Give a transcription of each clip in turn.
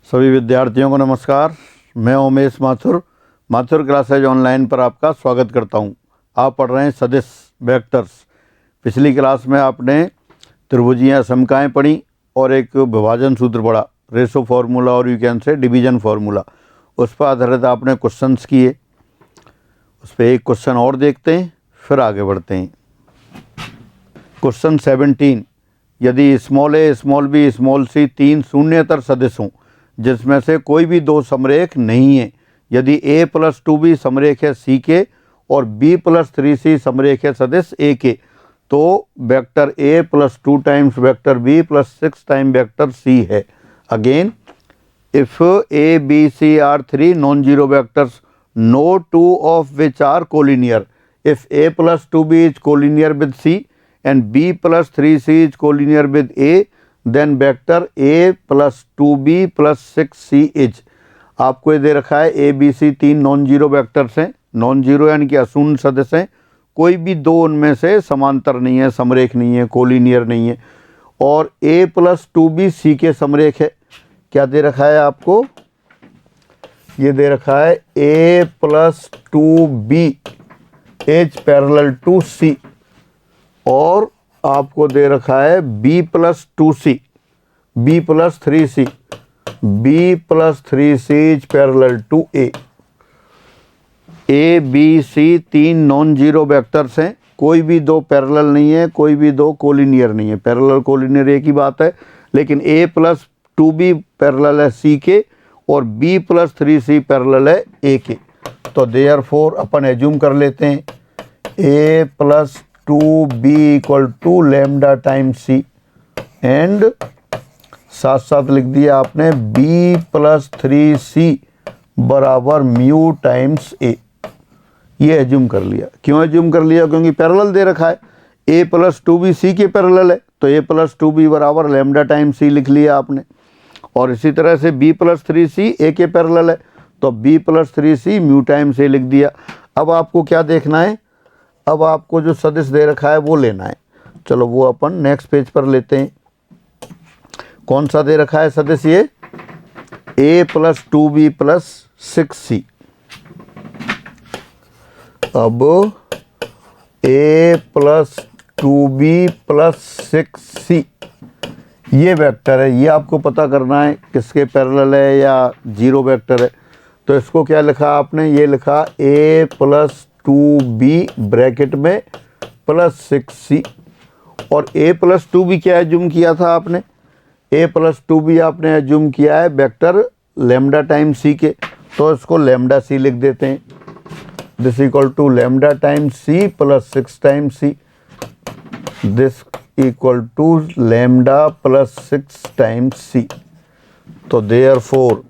सभी विद्यार्थियों को नमस्कार। मैं उमेश माथुर क्लासेज ऑनलाइन पर आपका स्वागत करता हूं। आप पढ़ रहे हैं सदिश वेक्टर्स। पिछली क्लास में आपने त्रिभुजियाँ समकाएँ पढ़ी और एक विभाजन सूत्र पढ़ा, रेशो फार्मूला और यू कैन से डिवीजन फार्मूला। उस पर आधारित आपने क्वेश्चंस किए। उस पर एक क्वेश्चन और देखते हैं, फिर आगे बढ़ते हैं। क्वेश्चन 17, यदि small a small b small सी तीन शून्येतर सदिश हों जिसमें से कोई भी दो समरेख नहीं है, यदि a + 2b समरेख है c के और b + 3c समरेख है सदिश a के, तो vector a + 2 times vector b + 6 time vector c है। Again, if a b c are three non zero vectors, no two of which are collinear, if a + 2b is collinear with c and b + 3c is collinear with a, then vector a + 2b + 6c is। आपको ये दे रखा है a b c तीन non zero vectors हैं, non zero यानी कि अशून्य सदिश हैं, कोई भी दो उनमें से समांतर नहीं है, समरेख नहीं है, कोलिनियर नहीं है, और a + 2b c के समरेख है। क्या दे रखा है आपको? ये दे रखा है a + 2b is parallel to c, और आपको दे रखा है b + 2c, b + 3c, b + 3c is parallel to a। a b c तीन नॉन जीरो वेक्टर्स हैं, कोई भी दो पैरेलल नहीं है, कोई भी दो कोलिनियर नहीं है। पैरेलल कोलिनियर एक ही बात है, लेकिन a + 2b पैरेलल है c के और b + 3c पैरेलल है a के। तो देयरफॉर अपन एज्यूम कर लेते हैं a + 2b = lambda time c, and साथ साथ लिख दिया आपने b + 3c बराबर म्यू टाइम्स a। ये एज्यूम कर लिया। क्यों एज्यूम कर लिया? क्योंकि पैरेलल दे रखा है, a + 2b c के पैरेलल है, तो a + 2b बराबर लैम्डा टाइम c लिख लिया आपने। और इसी तरह से b + 3c a के पैरेलल है, तो b + 3c mu times a लिख दिया। अब आपको क्या देखना है? अब आपको जो सदिश दे रखा है वो लेना है। चलो वो अपन नेक्स्ट पेज पर लेते हैं। कौन सा दे रखा है सदिश? ये a + 2b + 6c। अब a + 2b + 6c ये वेक्टर है, ये आपको पता करना है किसके पैरेलल है या जीरो वेक्टर है। तो इसको क्या लिखा आपने? ये लिखा a + 2b ब्रैकेट में + 6c, और a + 2b क्या एज्यूम किया था आपने? a + 2b आपने एज्यूम किया है वेक्टर लैम्डा टाइम c के, तो इसको लैम्डा c लिख देते हैं। This = lambda time c + 6 time c, this = lambda + 6 time c। तो therefore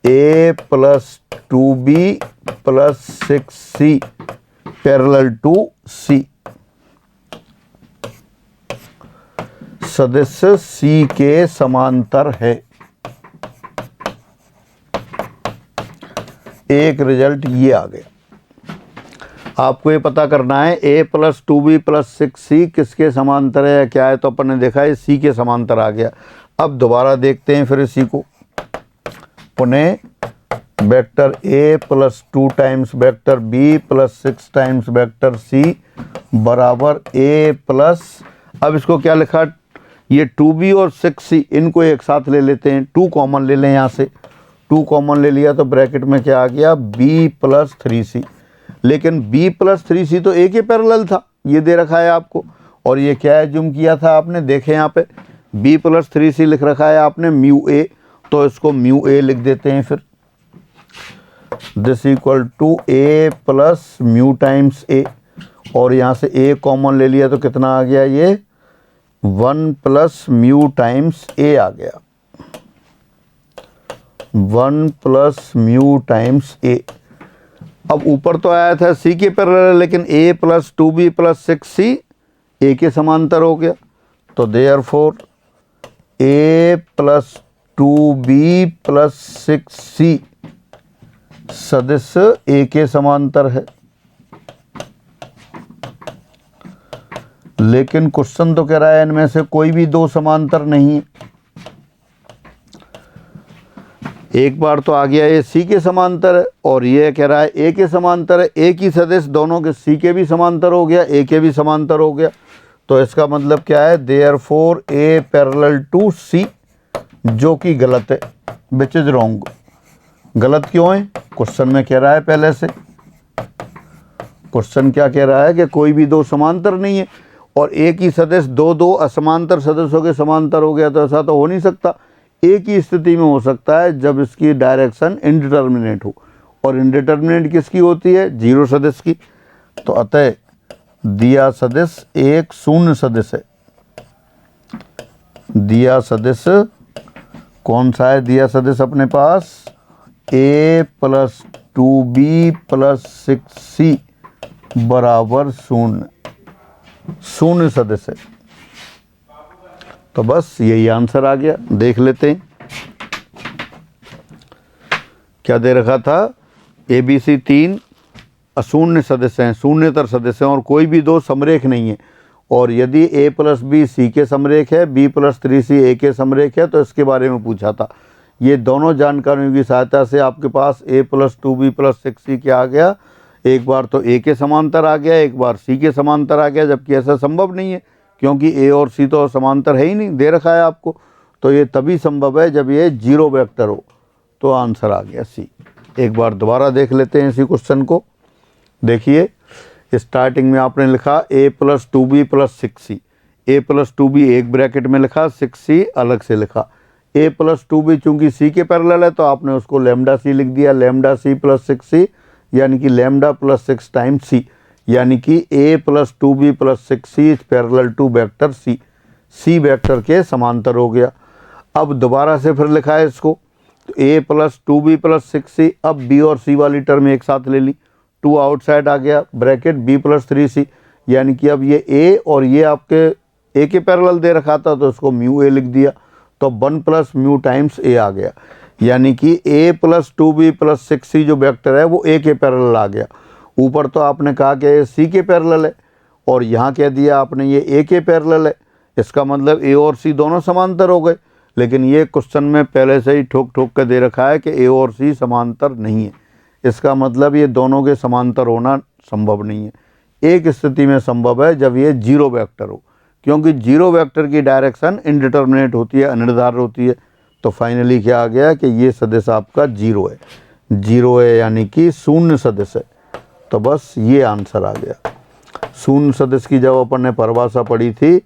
a + 2b + 6c parallel to c, सदिश c के समांतर है। एक रिजल्ट ये आ गया। आपको ये पता करना है a + 2b + 6c किसके समांतर है या क्या है, तो अपन ने देखा है c के समांतर आ गया। अब दोबारा देखते हैं फिर इसी को। पुनः vector a + 2 times vector b + 6 times vector c बराबर a+, अब इसको क्या लिखा? ये 2b और 6c इनको एक साथ ले लेते हैं, 2 कॉमन ले लें यहाँ से। 2 कॉमन ले लिया तो ब्रैकेट में क्या आ गया? b + 3c। लेकिन b + 3c तो a के पैरेलल था, ये दे रखा है आपको। और ये क्या एज्यूम किया था आपने? देखें यहाँ पे b + 3c लिख रखा है आपने म्यू a, तो इसको म्यू a लिख देते हैं फिर। This = a + mu times a, और यहाँ से a कॉमन ले लिया तो कितना आ गया? ये 1 + म्यू टाइम्स a आ गया, 1 + म्यू टाइम्स a। अब ऊपर तो आया था c के पैरेलल, लेकिन a + 2b + 6c a के समांतर हो गया। तो देयरफॉर a + 2b + 6c सदिश a के समांतर है। लेकिन क्वेश्चन तो कह रहा है इनमें से कोई भी दो समांतर नहीं है। एक बार तो आ गया ये सी के समांतर है और ये कह रहा है ए के समांतर है। एक ही सदिश दोनों के सी के भी समांतर हो गया, ए के भी समांतर हो गया। तो इसका मतलब क्या है, देयरफॉर ए पैरेलल टू सी, जो कि गलत है, विच इज रॉन्ग। गलत क्यों है, क्वेश्चन में कह रहा है पहले से। क्वेश्चन क्या कह रहा है कि कोई भी दो समांतर नहीं है और एक ही सदिश दो असमांतर सदस्यों के समांतर हो गया, तो ऐसा तो हो नहीं सकता। एक ही स्थिति में हो सकता है जब इसकी डायरेक्शन इनडिटर्मिनेट हो, और इनडिटर्मिनेट किसकी होती है, जीरो सदिश की। तो अतः दिया सदिश एक शून्य सदिश है। दिया सदिश कौन सा है, दिया सदिश अपने पास a plus 2b plus 6c बराबर शून्य, शून्य सदिश है। तो बस यही आंसर आ गया। देख लेते हैं क्या दे रखा था, ए बी सी तीन अशून्य सदस्य हैं, शून्यतर सदस्य हैं और कोई भी दो समरेख नहीं है। और यदि ए प्लस बी सी के समरेख है, बी प्लस 3c ए के समरेख है, तो इसके बारे में पूछा था। ये दोनों जानकारियों की सहायता से आपके पास ए प्लस 2b प्लस 6c क्या आ गया, एक बार तो ए के समांतर आ गया, एक बार सी के समांतर आ गया, जबकि ऐसा संभव नहीं है क्योंकि ए और सी तो समांतर है ही नहीं, दे रखा है आपको। तो ये तभी संभव है जब ये जीरो वेक्टर हो। तो आंसर आ गया सी। एक बार दोबारा देख लेते हैं इसी क्वेश्चन को। देखिए स्टार्टिंग में आपने लिखा a plus 2b plus 6c, a plus 2b एक ब्रैकेट में लिखा, 6c अलग से लिखा। a प्लस 2b चूंकि c के पैरेलल है तो आपने उसको लैम्डा c लिख दिया, लैम्डा c प्लस 6c, यानी कि लैम्डा प्लस 6 टाइम्स c, यानी कि a plus 2b plus 6c is parallel to vector c, c vector के समांतर हो गया। अब दोबारा से फिर लिखा है इसको, तो a plus 2b plus 6c, अब b और c वाली टर्म एक साथ ले ली, 2 आउटसाइड आ गया, ब्रैकेट b प्लस 3c, यानी कि अब ये a और ये आपके a के पैरेलल दे रखा था तो उसको म्यू a लिख दिया, तो 1 प्लस म्यू टाइम्स a आ गया, यानी कि a plus 2b plus 6c जो वेक्टर है वो a के पैरेलल आ गया। ऊपर तो आपने कहा कि ये c के पैरेलल है और यहाँ कह दिया आपने ये a के पैरेलल है, इसका मतलब a और c दोनों समांतर हो गए। लेकिन ये क्वेश्चन में पहले से ही ठोक ठोक के दे रखा है कि a और c समांतर नहीं है, इसका मतलब ये दोनों के समांतर होना संभव नहीं है। एक स्थिति में संभव है जब ये जीरो वेक्टर हो, क्योंकि जीरो वेक्टर की डायरेक्शन इनडिटर्मिनेट होती है, अनिर्धारित होती है। तो फाइनली क्या आ गया कि ये सदिश आपका जीरो है, जीरो है यानी कि शून्य सदिश है। तो बस ये आंसर आ गया। शून्य सदिश की जब अपन ने परिभाषा पढ़ी थी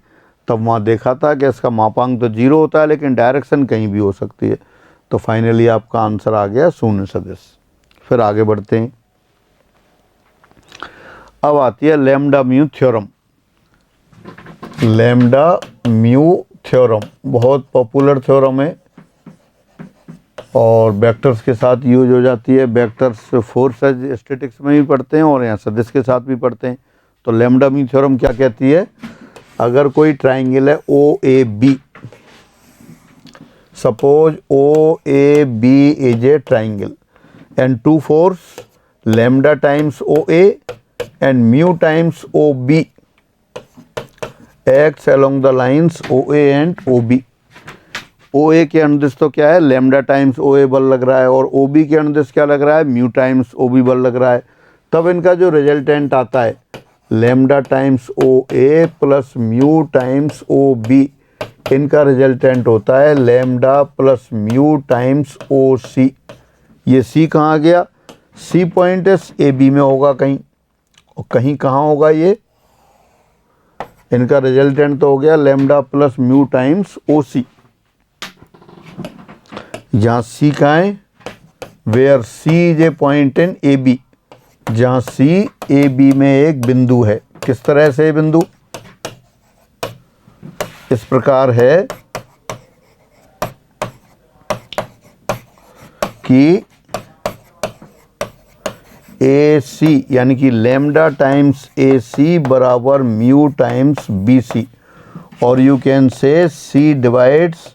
तब वहाँ देखा था कि इसका मापांक तो जीरो होता है लेकिन डायरेक्शन कहीं भी हो सकती है। तो फाइनली आपका आंसर आ गया शून्य सदिश। फिर आगे बढ़ते हैं। अब आती है lambda mu theorem. Lambda mu theorem बहुत पॉपुलर थ्योरम है और वेक्टर्स के साथ यूज हो जाती है। वेक्टर्स फोर्स स्टैटिक्स में भी पढ़ते हैं और यहाँ सदिश के साथ भी पढ़ते हैं। तो लैम्डा म्यू थ्योरम क्या कहती है, अगर कोई ट्राइंगल है O A B, suppose O A B is a triangle and two force lambda times OA and mu times OB acts along the lines OA and OB। OA के अनुदिश तो क्या है, लैम्डा टाइम्स OA बल लग रहा है और OB के अनुदिश क्या लग रहा है, म्यू टाइम्स OB बल लग रहा है। तब इनका जो रिजल्टेंट आता है lambda times OA plus mu times OB, इनका रिजल्टेंट होता है lambda plus mu times OC। ये C कहाँ आ गया, C पॉइंट ए बी में होगा कहीं, और कहीं कहाँ होगा ये, इनका रिजल्टेंट तो हो गया lambda plus mu times OC। जहाँ C कहाँ है, where C is a point in A B, जहाँ C ए बी में एक बिंदु है। किस तरह से बिंदु, इस प्रकार है कि ए सी यानी कि लैम्डा टाइम्स ए सी बराबर म्यू टाइम्स बी सी, और you can say C divides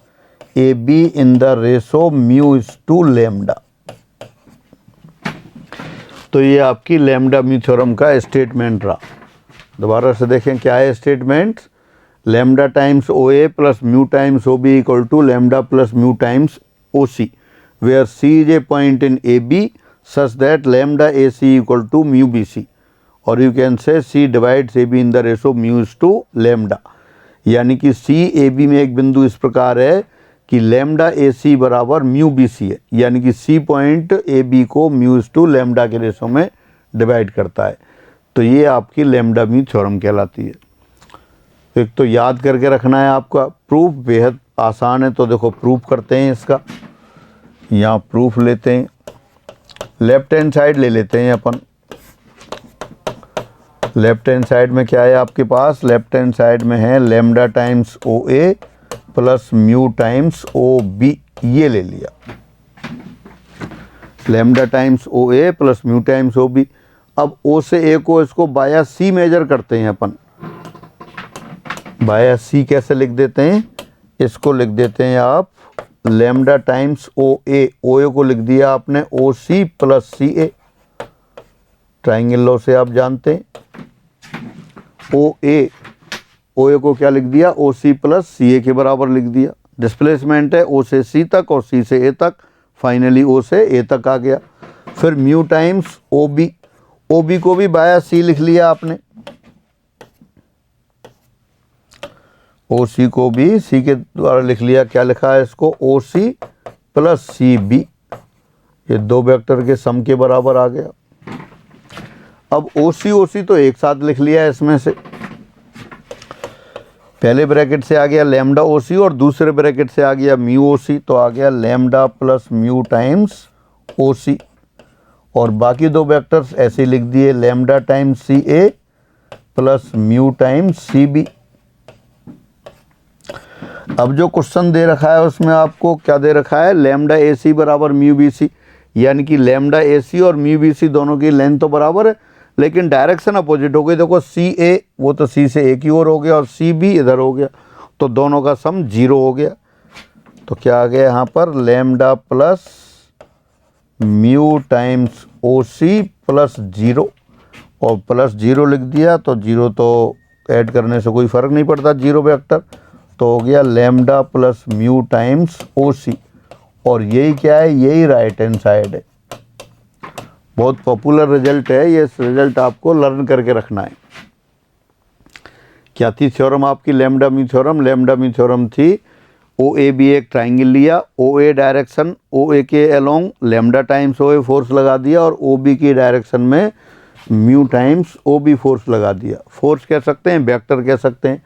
A B in the ratio mu is to lambda. तो ये आपकी लैम्डा म्यू थ्योरम का स्टेटमेंट रहा। दोबारा से देखें क्या है statement, lambda times O A plus mu times O B equal to lambda plus mu times O C. where C is a point in AB such that lambda AC equal to mu BC, or you can say C divides AB in the ratio mu is to lambda। यानी कि C AB में एक बिंदु इस प्रकार है कि lambda AC बराबर म्यू BC है, यानी कि C पॉइंट AB को म्यू इज टू लैम्डा के रेशो में डिवाइड करता है। तो ये आपकी लैम्डा म्यू थ्योरम कहलाती है। एक तो याद करके रखना है आपका। प्रूफ बेहद आसान है, तो देखो प्रूफ करते हैं इसका। यहाँ प्रूफ लेते हैं, लेफ्ट हैंड साइड ले लेते हैं अपन। लेफ्ट हैंड साइड में क्या है आपके पास? लेफ्ट हैंड साइड में है lambda times O A plus mu times O B, ये ले लिया। Lambda times O A plus mu times O B. अब ओ से ए को इसको बाया सी मेजर करते हैं अपन। बाया सी कैसे लिख देते हैं? इसको लिख देते हैं आप लैम्डा टाइम्स ओ ए को लिख दिया आपने ओ सी प्लस सी ए। ट्राइंगल लॉ से आप जानते हैं ओ ए को क्या लिख दिया? ओ सी प्लस सी ए के बराबर लिख दिया। डिस्प्लेसमेंट है ओ से सी तक और सी से ए तक, फाइनली ओ से ए तक आ गया। फिर म्यू टाइम्स ओ बी को भी बाया सी लिख लिया आपने। ओ सी को भी सी के द्वारा लिख लिया। क्या लिखा है इसको? ओ सी प्लस सी बी। ये दो वेक्टर के सम के बराबर आ गया। अब ओ सी तो एक साथ लिख लिया है इसमें से। पहले ब्रैकेट से आ गया लैम्डा ओ सी और दूसरे ब्रैकेट से आ गया म्यू ओ सी, तो आ गया lambda plus mu times O C. और बाकी दो वेक्टर्स ऐसे लिख दिए lambda times C A plus mu times C B. अब जो क्वेश्चन दे रखा है उसमें आपको क्या दे रखा है? लैम्डा ए सी बराबर म्यू बी सी, यानी कि लैम्डा ए सी और म्यू बी सी दोनों की लेंथ तो बराबर है, लेकिन डायरेक्शन अपोजिट हो गई। देखो सी ए वो तो सी से ए की ओर हो गया और सी बी इधर हो गया, तो दोनों का सम 0 हो गया। तो क्या आ गया यहाँ पर? Lambda plus mu times O C plus 0, और प्लस 0 लिख दिया, तो 0 तो ऐड करने से कोई फ़र्क नहीं पड़ता, 0 वेक्टर। तो हो गया lambda plus mu times O C. और यही क्या है? यही राइट हैंड साइड है। बहुत पॉपुलर रिजल्ट है ये, रिजल्ट आपको लर्न करके रखना है। क्या थी थ्योरम आपकी? Lambda mu theorem. Lambda mu theorem थी ओ ए बी एक ट्राइंगल लिया, ओ ए डायरेक्शन ओ ए के along lambda times O A force लगा दिया और ओ बी की डायरेक्शन में mu times O B force लगा दिया। फोर्स कह सकते हैं, वेक्टर कह सकते हैं।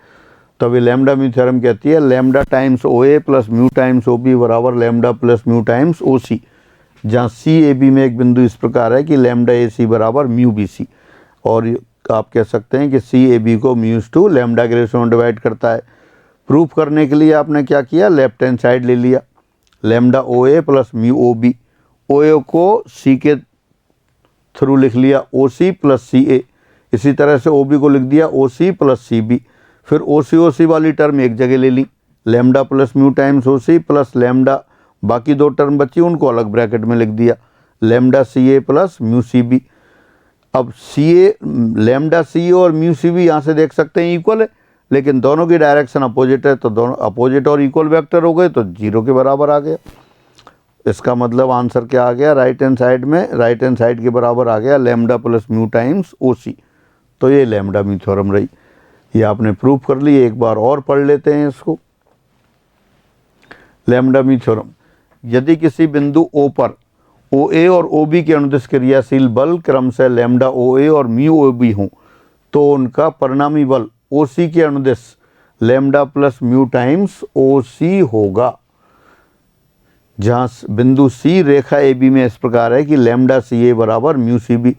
तो अभी लैम्डा म्यू थ्योरम कहती है lambda times O A plus mu times O B बराबर lambda plus mu times O C, जहाँ सी ए बी में एक बिंदु इस प्रकार है कि लैम्डा ए सी बराबर म्यू बी सी। और आप कह सकते हैं कि सी ए बी को म्यू टू लैम्डा के रेशो में डिवाइड करता है। प्रूफ करने के लिए आपने क्या किया? लेफ्ट हैंड साइड ले लिया, lambda O A plus mu O B. ओ ए को सी के थ्रू लिख लिया ओ सी प्लस सी ए। इसी तरह से ओ बी को लिख दिया ओ सी प्लस सी बी। फिर ओ सी वाली टर्म एक जगह ले ली, lambda plus mu times O C plus lambda, बाकी दो टर्म बची उनको अलग ब्रैकेट में लिख दिया lambda C A plus mu C B. अब सी ए लैम्डा सी ए और म्यू सी बी यहाँ से देख सकते हैं इक्वल है, लेकिन दोनों की डायरेक्शन अपोजिट है, तो दोनों अपोजिट और इक्वल वेक्टर हो गए, तो 0 के बराबर आ गया। इसका मतलब आंसर क्या आ गया? राइट हैंड साइड में, राइट हैंड साइड के बराबर आ गया lambda plus mu times O सी। तो ये लैम्डा म्यू थ्योरम रही। ये आपने प्रूफ कर ली। एक बार और पढ़ लेते हैं इसको। लैम्डा म्यू थ्योरम, यदि किसी बिंदु O पर OA और OB के अनुदिश क्रियाशील बल क्रमशः लैम्डा OA और म्यू OB हों, तो उनका परिणामी बल OC के अनुदिश lambda plus mu times OC होगा। जहाँ बिंदु C रेखा AB में इस प्रकार है कि लैम्डा CA बराबर म्यू CB,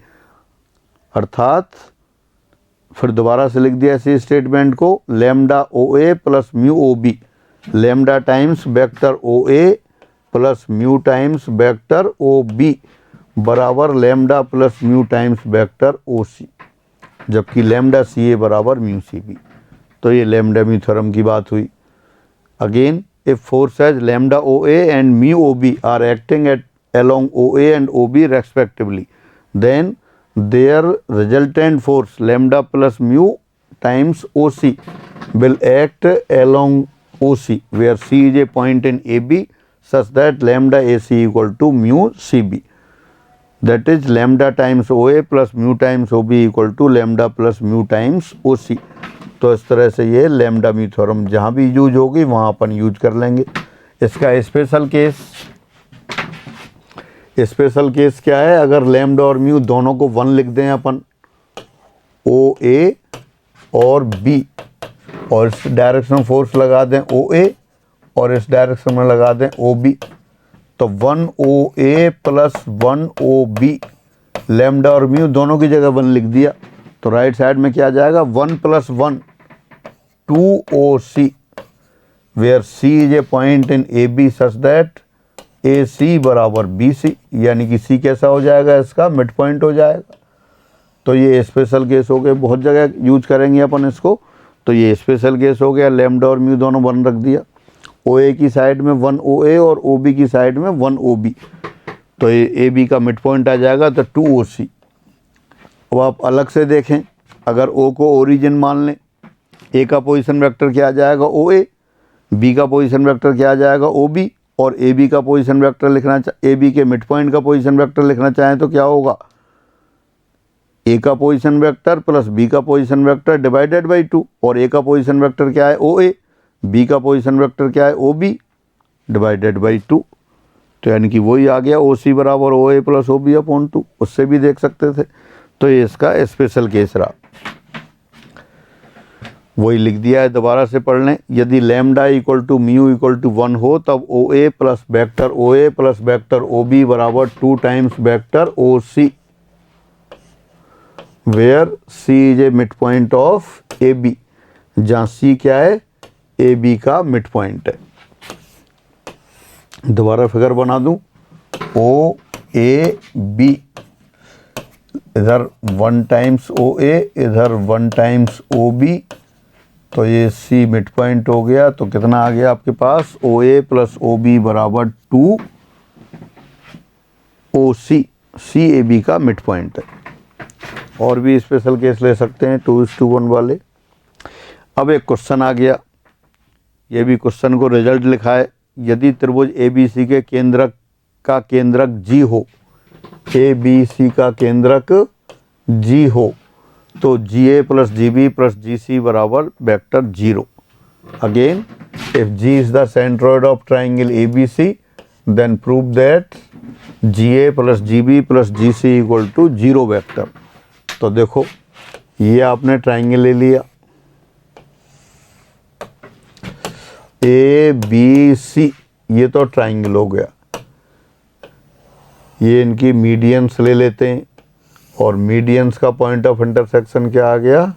अर्थात फिर दोबारा से लिख दिया इसी स्टेटमेंट को, lambda OA plus mu OB lambda times vector OA plus mu times vector OB बराबर lambda plus mu times vector OC, जबकि लैम्डा CA बराबर म्यू CB। तो ये लैम्डा म्यू थ्योरम की बात हुई। Again, if force as lambda OA and mu OB are acting at along OA and OB respectively, then their resultant force lambda plus mu times OC will act along OC, where C is a point in AB such that lambda AC equal to mu CB. That is lambda times OA plus mu times OB equal to lambda plus mu times OC. तो इस तरह से ये lambda mu theorem जहाँ भी use होगी वहाँ अपन use कर लेंगे। इसका स्पेशल केस क्या है, अगर लैम्डा और म्यू दोनों को 1 लिख दें अपन, OA और B, और इस डायरेक्शन में फोर्स लगा दें OA और इस डायरेक्शन में लगा दें OB, तो 1 OA प्लस 1 OB, लैम्डा और म्यू दोनों की जगह 1 लिख दिया, तो राइट साइड में क्या आ जाएगा, 1 plus 1 2 OC, where C is a point in AB such that AC बराबर BC, यानी कि C कैसा हो जाएगा, इसका मिड पॉइंट हो जाएगा। तो ये स्पेशल केस हो गए, बहुत जगह यूज करेंगे अपन इसको। तो ये स्पेशल केस हो गया, लैम्डा और म्यू दोनों 1 रख दिया, OA की साइड में 1 OA और OB की साइड में 1 OB, तो ये AB का मिड पॉइंट आ जाएगा, तो 2 OC। अब आप अलग से देखें, अगर O को ओरिजिन मान लें, A का पोजीशन वेक्टर क्या आ जाएगा, OA, B का पोजीशन वेक्टर क्या आ जाएगा, OB, और AB का पोजीशन वेक्टर लिखना, AB के मिड पॉइंट का पोजीशन वेक्टर लिखना चाहें तो क्या होगा, A का पोजीशन वेक्टर प्लस B का पोजीशन वेक्टर डिवाइडेड बाई 2, और A का पोजीशन वेक्टर क्या है, OA, B का पोजीशन वेक्टर क्या है, OB, डिवाइडेड बाई 2। तो यानी कि वही आ गया, OC बराबर OA प्लस OB अपॉन 2, उससे भी देख सकते थे। तो ये इसका स्पेशल केस रहा, वही लिख दिया है, दोबारा से पढ़ लें। यदि lambda equal to mu equal to 1 हो, तब OA plus vector OA plus vector OB बराबर 2 times vector OC, where C is a midpoint of AB, जहाँ C क्या है, AB का मिड पॉइंट है। दोबारा फिगर बना दूं, OAB, इधर 1 टाइम्स OA, इधर 1 टाइम्स OB, तो ये C मिड पॉइंट हो गया। तो कितना आ गया आपके पास, OA प्लस OB बराबर 2 OC, CAB का मिड पॉइंट है। और भी स्पेशल केस ले सकते हैं 2:1 वाले। अब एक क्वेश्चन आ गया, ये भी क्वेश्चन को रिजल्ट लिखा है। यदि त्रिभुज ABC के केंद्रक का केंद्रक G हो, ABC का केंद्रक G हो, तो GA plus GB plus GC बराबर vector 0। Again, if G is the centroid of triangle ABC, then prove that GA plus GB plus GC equal to 0 vector. तो देखो, ये आपने ट्राइंगल ले लिया ABC, ये तो ट्राइंगल हो गया। ये इनकी मीडियंस ले लेते हैं, और मीडियंस का पॉइंट ऑफ इंटरसेक्शन क्या आ गया,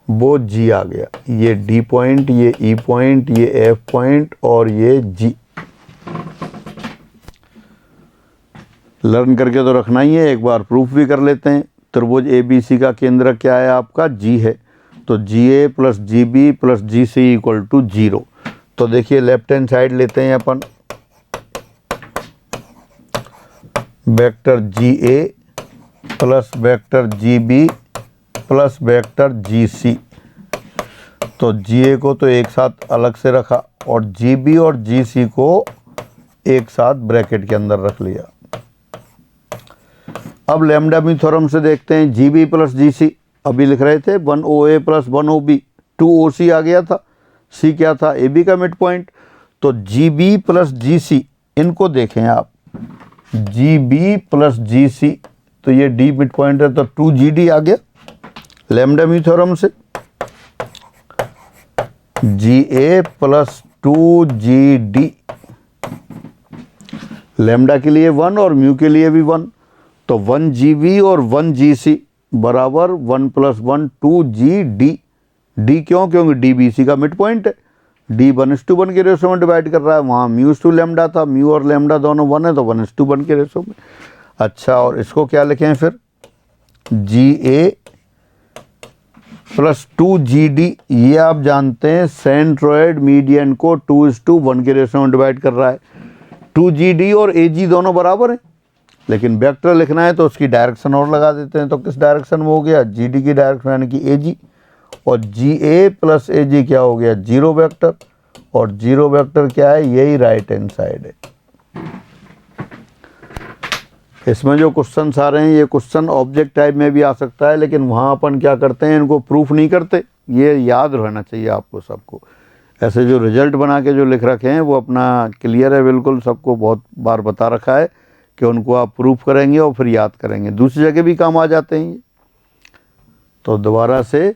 वो G आ गया। ये D पॉइंट, ये E पॉइंट, ये F पॉइंट और ये G। लर्न करके तो रखना ही है, एक बार प्रूफ भी कर लेते हैं। त्रिभुज ABC का केंद्र क्या है आपका, G है, तो GA plus GB plus GC equal to 0। तो देखिए लेफ्ट हैंड साइड लेते हैं अपन, वेक्टर GA प्लस वेक्टर GB प्लस वेक्टर GC। तो GA को तो एक साथ अलग से रखा, और GB और GC को एक साथ ब्रैकेट के अंदर रख लिया। अब लैम्डा म्यू थ्योरम से देखते हैं, GB प्लस GC अभी लिख रहे थे 1 OA प्लस 1 OB, 2 OC आ गया था, C क्या था, AB का मिड पॉइंट। तो GB प्लस GC, इनको देखें आप, GB प्लस GC, तो ये D मिड पॉइंट है, तो 2GD आ गया लैम्डा म्यू थ्योरम से। GA प्लस 2GD, लैम्डा के लिए 1 और म्यू के लिए भी 1, तो 1GB और 1GC बराबर 1 प्लस 1 2GD। D क्यों, क्योंकि D BC का मिड पॉइंट है, D 1:1 के रेशो में डिवाइड कर रहा है, वहाँ μ/2 लैम्डा था, म्यू और लैम्डा दोनों 1 है, तो 1:1 के रेशो में। अच्छा, और इसको क्या लिखें फिर, GA प्लस 2GD, ये आप जानते हैं सेंट्रोइड मीडियन को 2:1 के रेशो में डिवाइड कर रहा है। 2GD और AG दोनों बराबर हैं, लेकिन वेक्टर लिखना है तो उसकी डायरेक्शन और लगा देते हैं। तो किस डायरेक्शन में हो गया, GD की डायरेक्शन यानी कि AG, और GA प्लस AG क्या हो गया, 0 वेक्टर, और 0 वेक्टर क्या है, यही राइट हैंड साइड है। इसमें जो क्वेश्चन आ रहे हैं ये क्वेश्चन ऑब्जेक्ट टाइप में भी आ सकता है, लेकिन वहाँ अपन क्या करते हैं, इनको प्रूफ नहीं करते। ये याद रहना चाहिए आपको सबको। ऐसे जो रिजल्ट बना के जो लिख रखे हैं वो अपना क्लियर है बिल्कुल, सबको बहुत बार बता रखा है कि उनको आप प्रूफ करेंगे और फिर याद करेंगे, दूसरी जगह भी काम आ जाते हैं ये। तो दोबारा से,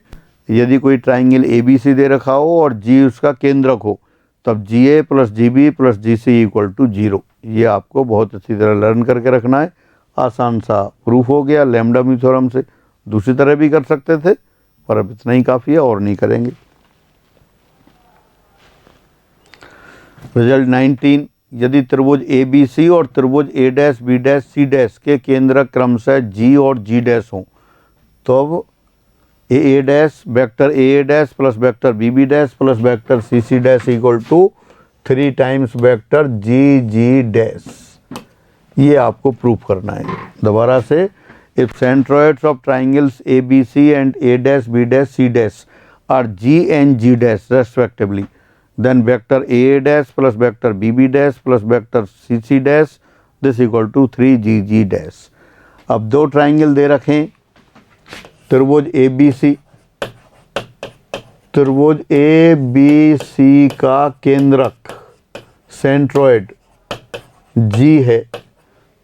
यदि कोई ट्राइंगल ABC दे रखा हो और G उसका केंद्रक हो, तब GA plus GB plus GC equal to 0। ये आपको बहुत अच्छी तरह लर्न करके रखना है। आसान सा प्रूफ हो गया लैम्डा म्यू थ्योरम से। दूसरी तरह भी कर सकते थे, पर अब इतना ही काफ़ी है और नहीं करेंगे। रिजल्ट 19, यदि त्रिभुज ABC और त्रिभुज A dash B dash C dash के केंद्रक क्रमशः G और G डैश हों, तो अब A dash vector A dash plus vector B dash plus vector C dash equal to 3 times vector G dash. ये आपको प्रूफ करना है। दोबारा से, if centroids of triangles ABC and A dash B dash C dash are G and G dash respectively, then vector A dash plus vector B dash plus vector C dash this equal to 3G dash. अब दो triangle दे रखें, त्रिभुज ABC, त्रिभुज ABC का केंद्रक centroid G है,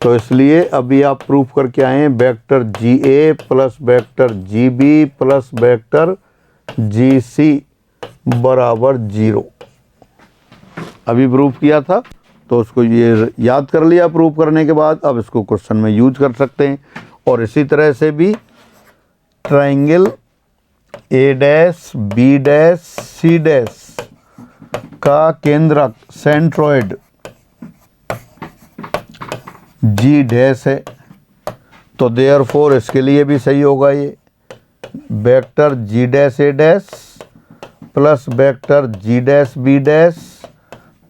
तो इसलिए अभी आप प्रूफ करके आए हैं वेक्टर GA प्लस वेक्टर GB प्लस वेक्टर GC बराबर 0। अभी प्रूफ किया था तो उसको ये याद कर लिया प्रूफ करने के बाद, अब इसको क्वेश्चन में यूज कर सकते हैं। और इसी तरह से भी triangle A dash B dash C dash का केंद्रक सेंट्रोइड G डैश है, तो देयरफॉर इसके लिए भी सही होगा ये vector G dash A dash plus vector G dash B dash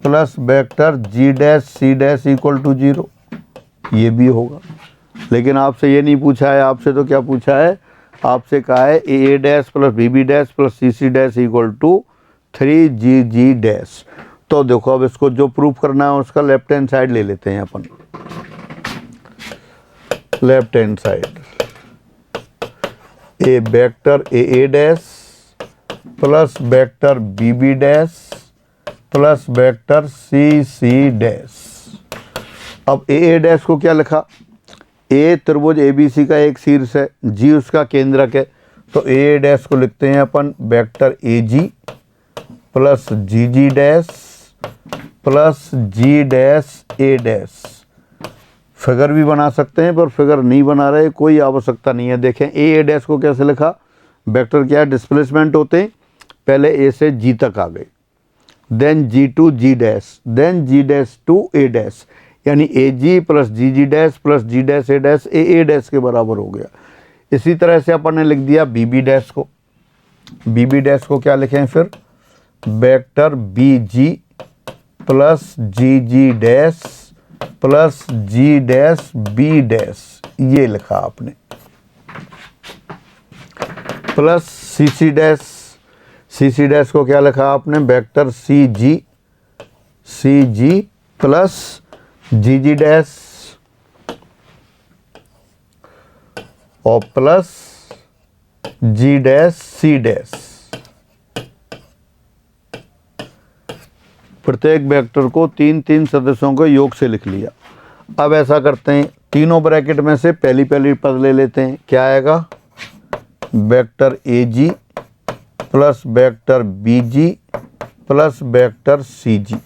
plus vector G dash C dash equal to 0। ये भी होगा, लेकिन आपसे ये नहीं पूछा है। आपसे तो क्या पूछा है, आपसे कहा है A dash plus B dash plus C dash equal to 3G dash. तो देखो अब इसको जो प्रूफ करना है उसका लेफ्ट हैंड साइड ले लेते हैं अपन। Left hand side, a vector A dash plus vector B dash plus vector C dash. अब A डैश को क्या लिखा, A त्रिभुज ABC का एक शीर्ष है, G उसका केंद्रक है, तो A डैश को लिखते हैं अपन vector AG plus GG dash plus G dash A dash. Figure भी बना सकते हैं, पर फिगर नहीं बना रहे, कोई आवश्यकता नहीं है। देखें A डैश को कैसे लिखा, वेक्टर क्या है, डिस्प्लेसमेंट होते हैं, पहले A से G तक आ गए, then G to G dash, then G dash to A dash, यानी AG plus GG dash plus G dash A dash A dash के बराबर हो गया। इसी तरह से अपन ने लिख दिया BB डैश को। BB डैश को क्या लिखें फिर, vector BG plus GG dash plus G dash B dash, ये लिखा आपने, plus CC dash. CC dash को क्या लिखा आपने, vector CG plus GG dash और plus G dash C dash. प्रत्येक वेक्टर को 3 सदस्यों के योग से लिख लिया। अब ऐसा करते हैं, तीनों ब्रैकेट में से पहली पद ले लेते हैं। क्या आएगा, vector AG plus vector BG plus vector CG।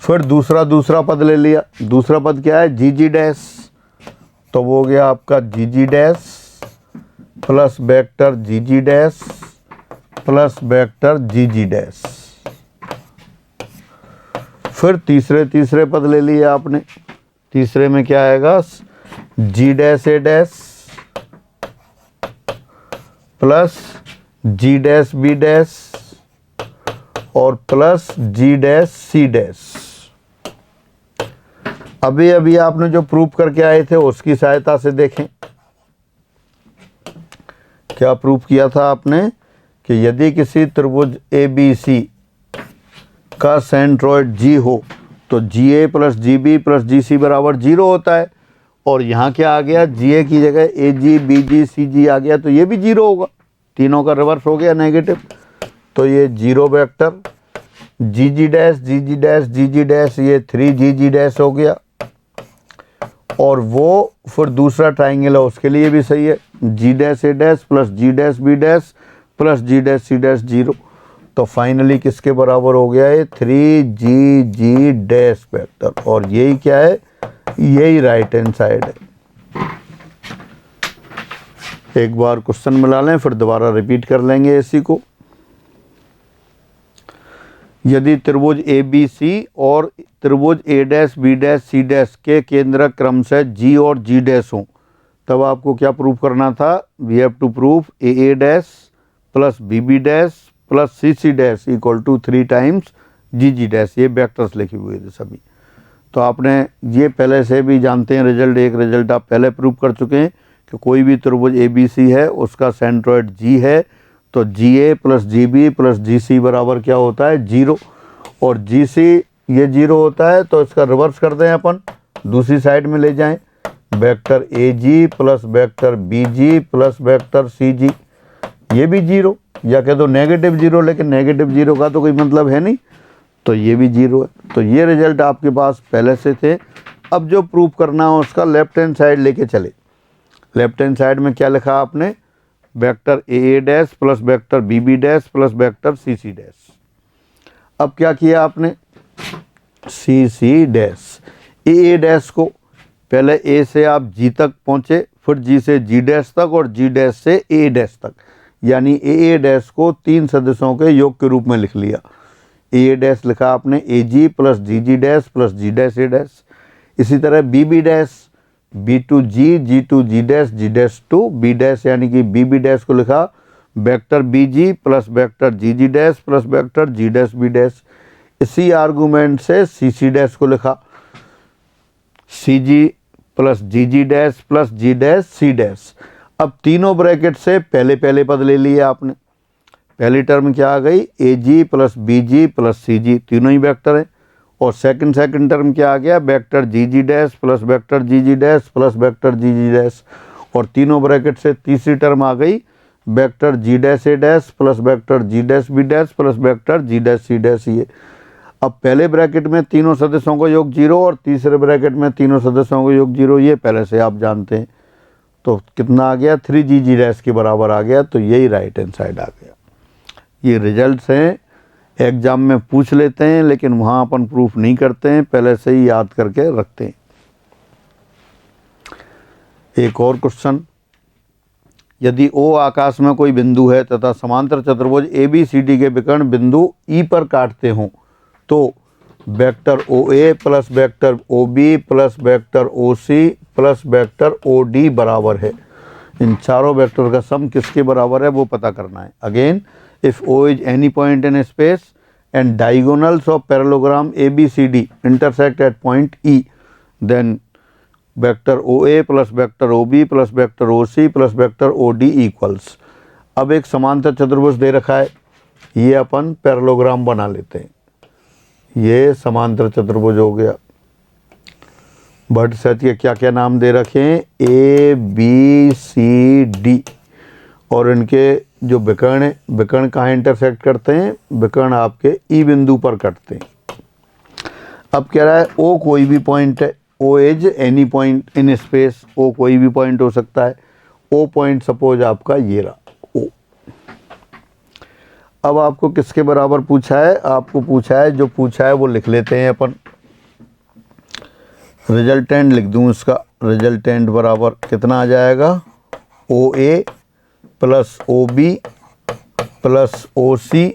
फिर दूसरा पद ले लिया। दूसरा पद क्या है, GG डैश, तो वो हो गया आपका GG dash plus vector GG dash plus vector GG dash. फिर तीसरे पद ले लिए आपने। तीसरे में क्या आएगा, G dash A dash plus G dash B dash और plus G dash C dash. अभी आपने जो प्रूफ करके आए थे उसकी सहायता से देखें। क्या प्रूफ किया था आपने कि यदि किसी त्रिभुज ABC का सेंट्रोइड G हो तो GA plus GB plus GC बराबर 0 होता है। और यहाँ क्या आ गया, GA की जगह AG BG CG आ गया, तो ये भी 0 होगा, तीनों का रिवर्स हो गया नेगेटिव। तो ये 0 vector, GG dash GG dash GG dash, ये 3GG डैश हो गया। और वो फिर दूसरा ट्राइंगल है उसके लिए भी सही है, G dash A dash plus G dash B dash plus G dash C dash 0। तो फाइनली किसके बराबर हो गया है, 3GG डैश वेक्टर। और यही क्या है, यही राइट हैंड साइड है। एक बार क्वेश्चन मिला लें, फिर दोबारा रिपीट कर लेंगे इसी को। यदि त्रिभुज ABC और त्रिभुज A dash B dash C dash के केंद्रक क्रम से G और G डैश हों, तब आपको क्या प्रूव करना था, we have to prove AA dash plus BB dash plus CC dash equal to 3 times GG dash. ये वेक्टर्स लिखे हुए थे सभी, तो आपने ये पहले से भी जानते हैं रिजल्ट। एक रिजल्ट आप पहले प्रूव कर चुके हैं कि कोई भी त्रिभुज ABC है उसका सेंट्रोइड G है, तो GA plus GB plus GC बराबर क्या होता है, 0। और GC ये 0 होता है, तो इसका रिवर्स कर दें अपन, दूसरी साइड में ले जाएं, vector AG plus vector BG plus vector CG, ये भी 0, या कह दो नेगेटिव 0, लेकिन नेगेटिव 0 का तो कोई मतलब है नहीं, तो ये भी 0 है। तो ये रिजल्ट आपके पास पहले से थे। अब जो प्रूव करना है उसका लेफ्ट हैंड साइड लेके चले। लेफ्ट हैंड साइड में क्या लिखा आपने, vector AA dash plus vector BB dash plus vector CC dash. अब क्या किया आपने, CC डैश, AA डैश को पहले A से आप G तक पहुँचे, फिर G से G डैश तक और G डैश से A डैश तक, यानी AA डैश को 3 सदस्यों के योग के रूप में लिख लिया। AA डैश लिखा आपने AG plus GG dash plus G dash A dash. इसी तरह BB dash, B to G, G to G dash, G dash to B dash, यानी कि BB डैश को लिखा vector BG plus vector GG dash plus vector G dash B dash. इसी argument से CC dash को लिखा CG plus GG dash plus G dash C dash. अब तीनों ब्रैकेट से पहले पहले पद ले लिए आपने। पहली टर्म क्या आ गई, AG plus BG plus CG, तीनों ही वेक्टर हैं। और सेकंड टर्म क्या आ गया, vector GG dash plus vector GG dash plus vector GG dash. और तीनों ब्रैकेट से तीसरी टर्म आ गई, vector G dash A dash plus vector G dash B dash plus vector G dash C dash. ये अब पहले ब्रैकेट में तीनों सदस्यों का योग 0 और तीसरे ब्रैकेट में तीनों सदस्यों का योग 0, ये पहले से आप जानते हैं। तो कितना आ गया, 3GG डैश के बराबर आ गया। तो यही राइट हैंड साइड आ गया। ये रिजल्ट्स हैं, एग्जाम में पूछ लेते हैं, लेकिन वहाँ अपन प्रूफ नहीं करते हैं, पहले से ही याद करके रखते हैं। एक और क्वेश्चन, यदि O आकाश में कोई बिंदु है तथा समांतर चतुर्भुज ABCD के विकर्ण बिंदु E पर काटते हों, तो vector OA plus vector OB plus vector OC plus vector OD बराबर है। इन चारों वेक्टर का सम किसके बराबर है वो पता करना है। Again, if O is any point in space and diagonals of parallelogram ABCD intersect at point E, then vector OA plus vector OB plus vector OC plus vector OD equals। अब एक समांतर चतुर्भुज दे रखा है, ये अपन पैरेललोग्राम बना लेते हैं। ये समांतर चतुर्भुज हो गया। भट्ट सेट के क्या क्या नाम दे रखे हैं, ABCD, और इनके जो विकर्ण है, विकर्ण कहाँ इंटरसेक्ट करते हैं, विकर्ण आपके ई बिंदु पर कटते हैं। अब कह रहा है O कोई भी पॉइंट है, O is any point in space, O कोई भी पॉइंट हो सकता है। O पॉइंट सपोज आपका ये रहा O। अब आपको किसके बराबर पूछा है, आपको पूछा है, जो पूछा है वो लिख लेते हैं अपन। रिजल्टेंट लिख दूं इसका, रिजल्टेंट बराबर कितना आ जाएगा, OA plus OB plus OC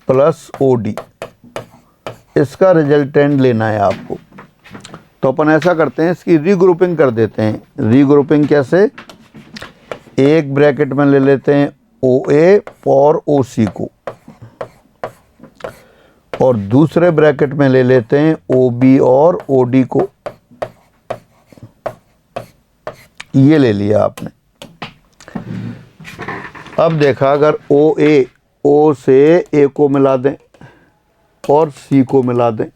plus OD, इसका रिजल्टेंट लेना है आपको। तो अपन ऐसा करते हैं, इसकी रीग्रुपिंग कर देते हैं। रीग्रुपिंग कैसे, एक ब्रैकेट में ले लेते हैं OA और OC को, और दूसरे ब्रैकेट में ले लेते हैं OB और OD को। ये ले लिया आपने। अब देखा, अगर OA O से A को मिला दें और C को मिला दें,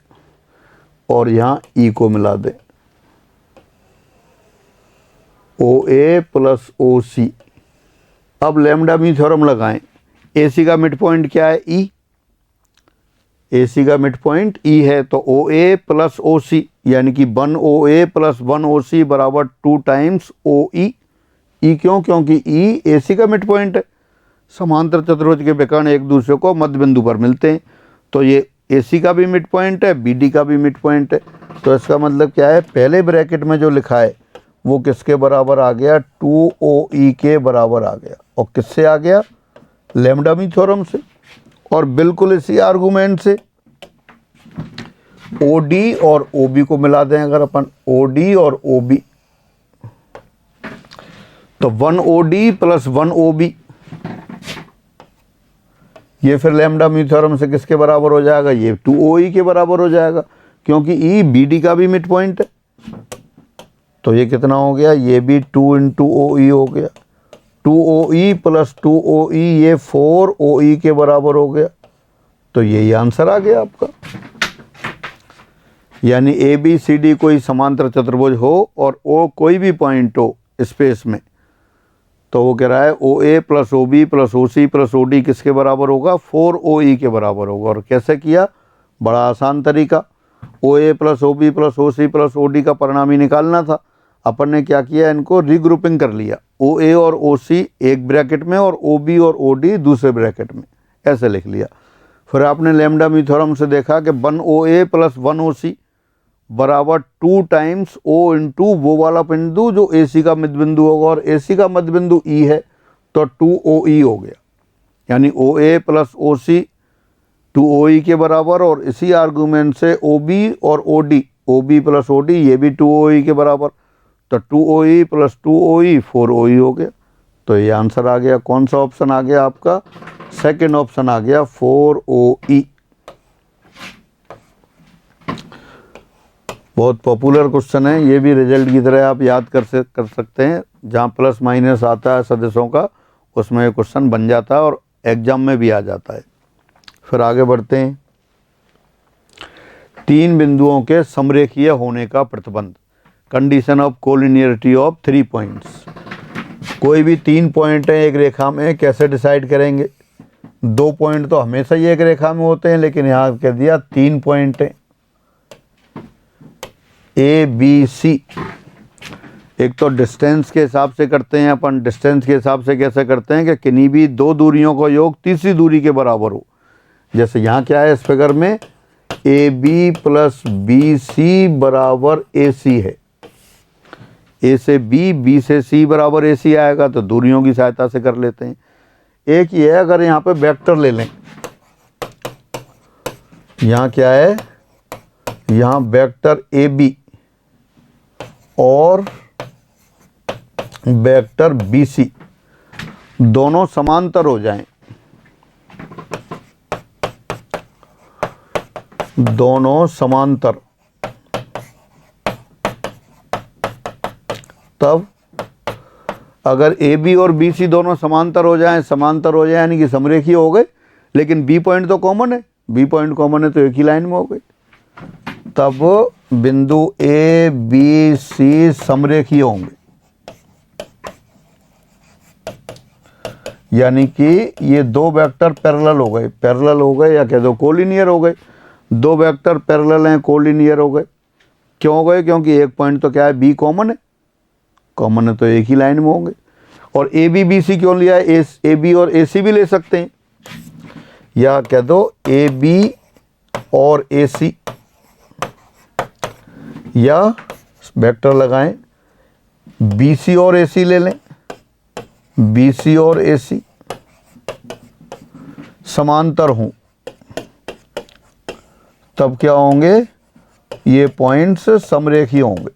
और यहाँ ई को मिला दें, ओ ए प्लस ओ सी। अब लैम्डा मी थ्योरम लगाएं। ए सी का मिड पॉइंट क्या है? ई। ए सी का मिड पॉइंट ई है, तो ओ ए प्लस ओ सी यानी कि 1 ओ ए प्लस 1 ओ सी बराबर 2 टाइम्स ओ ई। ई क्यों? क्योंकि ई ए सी का मिड पॉइंट है। समांतर चतुर्भुज के विकर्ण एक दूसरे को मध्य बिंदु पर मिलते हैं, तो ये ए सी का भी मिड पॉइंट है, बी डी का भी मिड पॉइंट है। तो इसका मतलब क्या है? पहले ब्रैकेट में जो लिखा है वो किसके बराबर आ गया? 2 ओ ई के बराबर आ गया। और किससे आ गया? लैम्डा मी थ्योरम से। और बिल्कुल इसी आर्गुमेंट से ओ डी और ओ बी को मिला दें अगर अपन, ओ डी और ओ बी, तो 1 O D plus 1 O B, ये फिर लैम्डा मी थ्योरम से किसके बराबर हो जाएगा? ये 2 ओ ई के बराबर हो जाएगा, क्योंकि ई बी डी का भी मिड पॉइंट है। तो ये कितना हो गया? ये भी 2 इंटू ओ ई हो गया। 2 ओ ई प्लस 2 ओ ई, ये 4 ओ ई के बराबर हो गया। तो यही आंसर आ गया आपका। यानी ए बी सी डी कोई समांतर चतुर्भुज हो और ओ कोई भी पॉइंट हो स्पेस में, तो वो कह रहा है O A plus O B plus O C plus O D किसके बराबर होगा? 4 ओ ई के बराबर होगा। और कैसे किया? बड़ा आसान तरीका। O A plus O B plus O C plus O D का परिणाम ही निकालना था। अपन ने क्या किया? इनको रीग्रुपिंग कर लिया। ओ ए और ओ सी एक ब्रैकेट में और ओ बी और ओ डी दूसरे ब्रैकेट में, ऐसे लिख लिया। फिर आपने लैम्डा मी थ्योरम से देखा कि 1 ओ ए प्लस 1 ओ सी बराबर 2 टाइम्स ओ इंटू वो वाला बिंदु जो ए सी का मध्य बिंदु होगा, और ए सी का मध्य बिंदु ई है, तो 2 ओ ई हो गया। यानी ओ ए प्लस ओ सी 2 ओ ई के बराबर। और इसी आर्गूमेंट से ओ बी और O D, O B plus O D, ये भी 2 ओ ई के बराबर, तो 2 ओ ई प्लस 2 ओ ई 4 ओ ई हो गया। तो ये आंसर आ गया। कौन सा ऑप्शन आ गया आपका? सेकंड ऑप्शन आ गया, 4 ओ ई। बहुत पॉपुलर क्वेश्चन है, ये भी रिजल्ट की तरह आप याद कर सकते हैं। जहाँ प्लस माइनस आता है सदिशों का, उसमें ये क्वेश्चन बन जाता है और एग्जाम में भी आ जाता है। फिर आगे बढ़ते हैं। 3 बिंदुओं के समरेखीय होने का प्रतिबंध, condition of collinearity of 3 points. कोई भी 3 पॉइंट हैं एक रेखा में, कैसे डिसाइड करेंगे? 2 पॉइंट तो हमेशा ही एक रेखा में होते हैं, लेकिन यहाँ कह दिया 3 पॉइंट हैं, ए बी सी। एक तो डिस्टेंस के हिसाब से करते हैं अपन। डिस्टेंस के हिसाब से कैसे करते हैं कि किन्हीं भी 2 दूरियों का योग तीसरी दूरी के बराबर हो। जैसे यहाँ क्या है इस फिगर में? A B plus B C बराबर ए सी है। ए से बी, बी से सी बराबर ए सी आएगा, तो दूरियों की सहायता से कर लेते हैं। एक ये है, अगर यहाँ पे वेक्टर ले लें, यहाँ क्या है? यहाँ वेक्टर ए बी और वेक्टर बी सी दोनों समांतर हो जाएं, दोनों समांतर, तब अगर ए बी और बी सी दोनों समांतर हो जाएं, यानी कि समरेखीय हो गए, लेकिन बी पॉइंट तो कॉमन है, बी पॉइंट कॉमन है तो एक ही लाइन में हो गए, तब बिंदु ए बी सी समरेखीय होंगे। यानी कि ये 2 वेक्टर पैरेलल हो गए, या कह दो कोलिनियर हो गए। 2 वेक्टर पैरेलल हैं, कोलिनियर हो गए। क्यों हो गए? क्योंकि एक पॉइंट तो क्या है? बी कॉमन है तो एक ही लाइन में होंगे। और ए बी बी सी क्यों लिया है? ए बी और ए सी भी ले सकते हैं, या कह दो ए बी और ए सी, या वेक्टर लगाएं बी सी और ए सी ले लें, बी सी और ए सी समांतर हों, तब क्या होंगे? ये पॉइंट्स समरेखीय होंगे,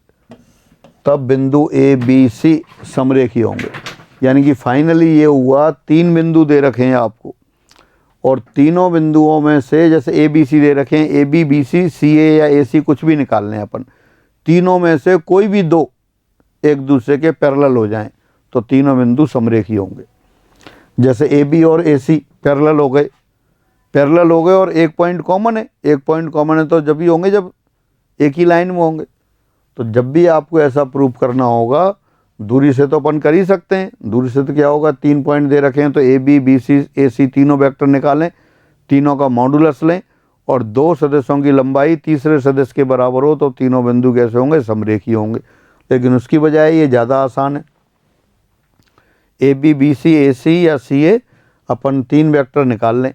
तब बिंदु ए बी सी समरेखीय होंगे। यानी कि फाइनली ये हुआ, 3 बिंदु दे रखे हैं आपको, और तीनों बिंदुओं में से, जैसे ए बी सी दे रखे हैं, ए बी बी सी सी ए या ए सी कुछ भी निकाल लें अपन, तीनों में से कोई भी 2 एक दूसरे के पैरेलल हो जाएं, तो तीनों बिंदु समरेखीय होंगे। जैसे ए बी और ए सी पैरेलल हो गए और एक पॉइंट कॉमन है, तो जब भी होंगे जब एक ही लाइन में होंगे। तो जब भी आपको ऐसा प्रूफ करना होगा, दूरी से तो अपन कर ही सकते हैं। दूरी से तो क्या होगा, 3 पॉइंट दे रखे हैं तो ए बी बी सी ए सी तीनों वेक्टर निकालें, तीनों का मॉडुलस लें और दो सदस्यों की लंबाई तीसरे सदस्य के बराबर हो तो तीनों बिंदु कैसे होंगे, समरेखी होंगे। लेकिन उसकी बजाय ये ज़्यादा आसान है। ए बी बी सी ए सी या सी ए अपन 3 वेक्टर निकाल लें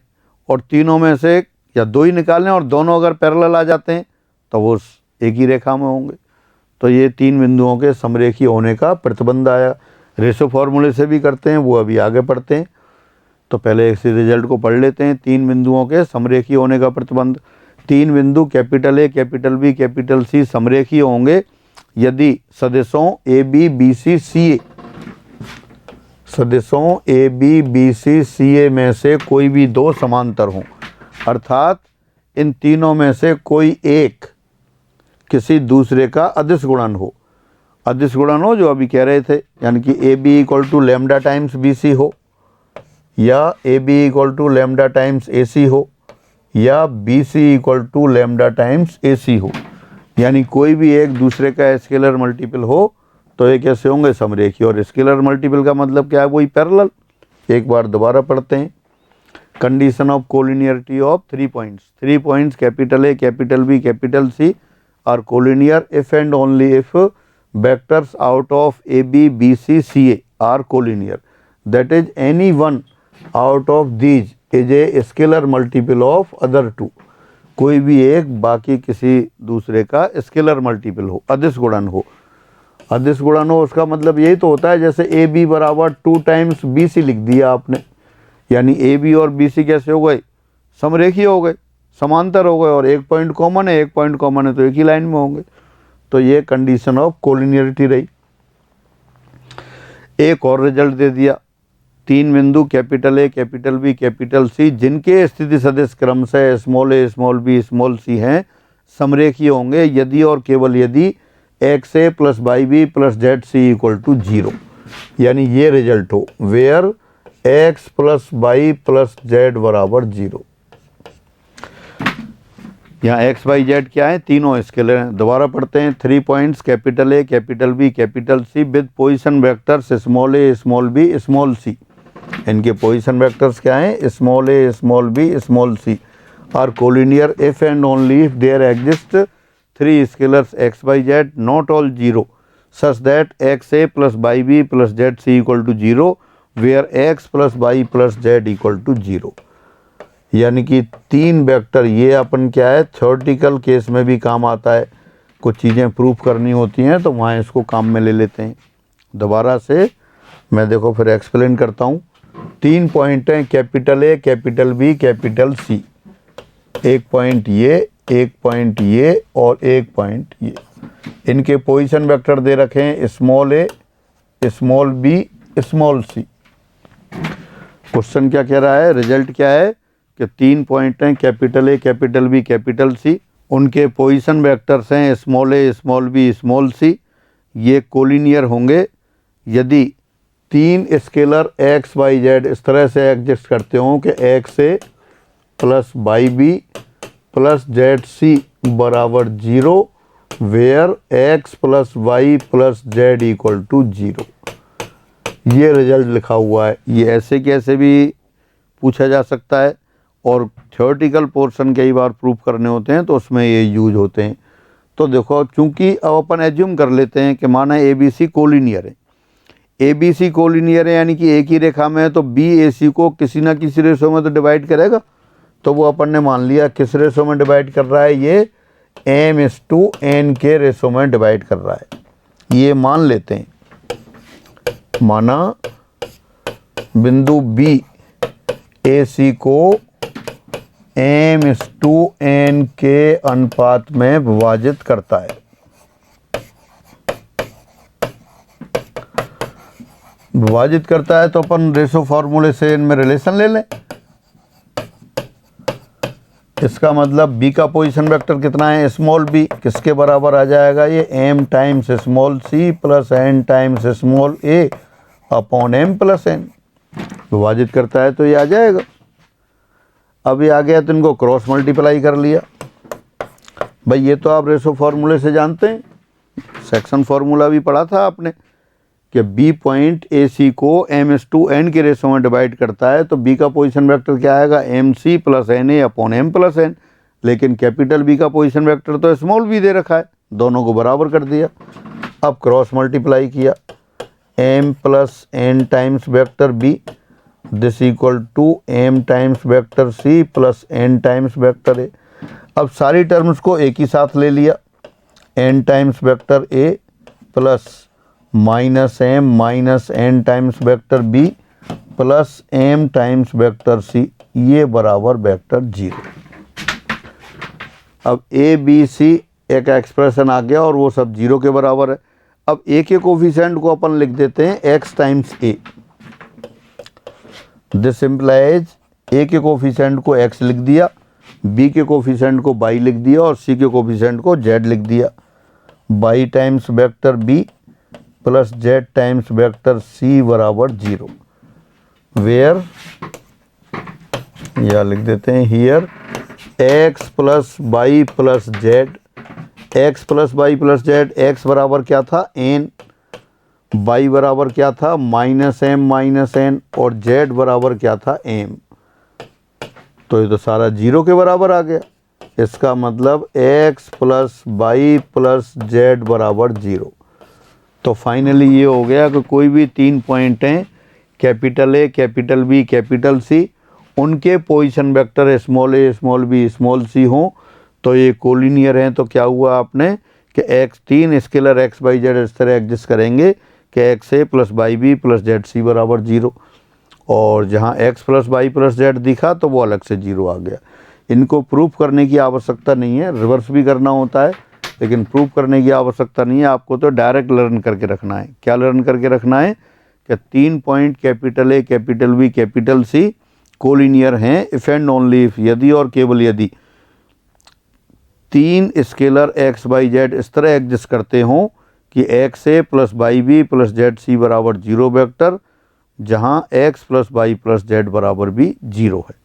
और तीनों में से या 2 ही निकाल लें और दोनों अगर पैरेलल आ जाते हैं तो वो एक ही रेखा में होंगे। तो ये 3 बिंदुओं के समरेखी होने का प्रतिबंध आया। रेशो फॉर्मूले से भी करते हैं, वो अभी आगे पढ़ते हैं। तो पहले इस रिजल्ट को पढ़ लेते हैं। 3 बिंदुओं के समरेखी होने का प्रतिबंध। 3 बिंदु capital A capital B capital C समरेखी होंगे यदि सदस्यों ए बी बी सी सी ए, सदस्यों ए बी बी सी सी ए में से कोई भी 2 समांतर हों, अर्थात इन तीनों में से कोई एक किसी दूसरे का अदिश गुणन हो। अदिश गुणन हो जो अभी कह रहे थे, यानी कि A B equal to lambda times B C हो, या A B equal to lambda times A C हो, या B C equal to lambda times A C हो। यानी कोई भी एक दूसरे का स्केलर मल्टीपल हो तो ये कैसे होंगे, समरेखी। और स्केलर मल्टीपल का मतलब क्या है, वही पैरेलल। एक बार दोबारा पढ़ते हैं। Condition of collinearity of 3 points. 3 points capital A capital B capital C are collinear if and only if vectors out of A B B C C A are collinear, that is any one out of these is a scalar multiple of other 2। कोई भी एक बाकी किसी दूसरे का scalar multiple हो, अदिश गुणन हो। अदिश गुणन हो उसका मतलब यही तो होता है, जैसे ए बी बराबर 2 टाइम्स बी सी लिख दिया आपने, यानी ए बी और बी सी कैसे हो गए, समरेखी हो गए, समांतर हो गए। और एक पॉइंट कॉमन है, एक पॉइंट कॉमन है तो एक ही लाइन में होंगे। तो ये कंडीशन ऑफ कोलिनियरिटी रही। एक और रिजल्ट दे दिया। 3 बिंदु capital A capital B capital C जिनके स्थिति सदिश क्रमशः small a small b small c हैं, समरेखी होंगे यदि और केवल यदि x a plus y b plus z c equal to 0। यानी ये रिजल्ट हो where x plus y plus z बराबर 0। यहाँ एक्स वाई जेड क्या है, तीनों स्केलर हैं। दोबारा पढ़ते हैं। 3 points capital A capital B capital C with position vectors small a small b small c. इनके पोजिशन वेक्टर्स क्या हैं, small a small b small c are collinear if and only if there exist 3 scalars x y z not all 0 such that x a plus y b plus z c equal to 0 where x plus y plus z equal to 0। यानी कि 3 vector, ये अपन क्या है theoretical case में भी काम आता है। कुछ चीज़ें प्रूफ करनी होती हैं तो वहाँ इसको काम में ले लेते हैं। दोबारा से मैं देखो फिर एक्सप्लेन करता हूँ। 3 पॉइंट हैं capital A capital B capital C. एक पॉइंट ये, एक पॉइंट ये और एक पॉइंट ये। इनके पोजीशन वेक्टर दे रखे हैं small a small b small C. Question क्या कह रहा है, रिजल्ट क्या है कि 3 पॉइंट हैं capital A capital B capital C, उनके पोजीशन वेक्टर्स हैं small a small b small c. ये कोलिनियर होंगे यदि 3 स्केलर एक्स वाई जेड इस तरह से एग्जिस्ट करते हों कि x a plus y b plus z c बराबर 0 where x plus y plus z equal to 0। ये रिजल्ट लिखा हुआ है। ये ऐसे कैसे भी पूछा जा सकता है और थ्योरेटिकल पोर्शन कई बार प्रूफ करने होते हैं तो उसमें ये यूज होते हैं। तो देखो, चूंकि अब अपन एज्यूम कर लेते हैं कि माना ए बी सी कोलिनियर है। ए बी सी कोलिनियर है यानी कि एक ही रेखा में है तो बी ए सी को किसी ना किसी रेशो में तो डिवाइड करेगा। तो वो अपन ने मान लिया किस रेशो में डिवाइड कर रहा है, ये m/n के रेशो में डिवाइड कर रहा है। ये मान लेते हैं। माना बिंदु बी ए सी को m/n के अनुपात में विभाजित करता है। विभाजित करता है तो अपन रेशो फॉर्मूले से इनमें रिलेशन ले लें। इसका मतलब बी का पोजीशन वेक्टर कितना है, स्मॉल बी, किसके बराबर आ जाएगा, ये m times small c plus n times small a upon m plus n। विभाजित करता है तो ये आ जाएगा। अब ये आ गया तो इनको क्रॉस मल्टीप्लाई कर लिया। भाई ये तो आप रेशो फार्मूले से जानते हैं, सेक्शन फार्मूला भी पढ़ा था आपने कि बी पॉइंट ए सी को M/N के रेशो में डिवाइड करता है, तो बी का पोजीशन वेक्टर क्या आएगा, MC + NA upon M + N। लेकिन कैपिटल बी का पोजीशन वेक्टर तो स्मॉल बी दे रखा है, दोनों को बराबर कर दिया। अब क्रॉस मल्टीप्लाई किया, M + N times vector B this equal to M times vector C + N times vector A. अब सारी टर्म्स को एक ही साथ ले लिया, N times vector A plus -M -N times vector B plus M times vector C, ये बराबर vector 0। अब ABC एक एक्सप्रेशन आ गया और वो सब 0 के बराबर है। अब A के कोफिशिएंट को अपन लिख देते हैं X times A। This implies A के कोफिशिएंट को X लिख दिया, B के कोफिशिएंट को Y लिख दिया और C के कोफिशिएंट को Z लिख दिया। Y times vector B plus Z times vector C बराबर 0, वेयर या लिख देते हैं here X + Y + Z, X + Y + Z, X बराबर क्या था N, Y बराबर क्या था -M -N और Z बराबर क्या था M। तो ये तो सारा 0 के बराबर आ गया। इसका मतलब X + Y + Z बराबर 0। तो फाइनली ये हो गया कि कोई भी 3 पॉइंट हैं, capital A, capital B, capital C, उनके position vector small a, small b, small c हों तो ये कोलिनियर हैं। तो क्या हुआ आपने कि x 3 scalar x y z इस तरह एग्जिस्ट करेंगे कि xa + yb + zc बराबर 0, और जहाँ x + y + z दिखा तो वो अलग से 0 आ गया। इनको प्रूफ करने की आवश्यकता नहीं है, रिवर्स भी करना होता है, लेकिन प्रूफ करने की आवश्यकता नहीं है। आपको तो डायरेक्ट लर्न करके रखना है। क्या लर्न करके रखना है कि 3 point capital A, capital B, capital C collinear हैं इफ एंड ओनली इफ, यदि और केवल यदि 3 स्केलर x y z इस तरह एग्जिस्ट करते हों कि xa + yb + zc बराबर 0 वेक्टर, जहां x + y + z बराबर भी 0 है।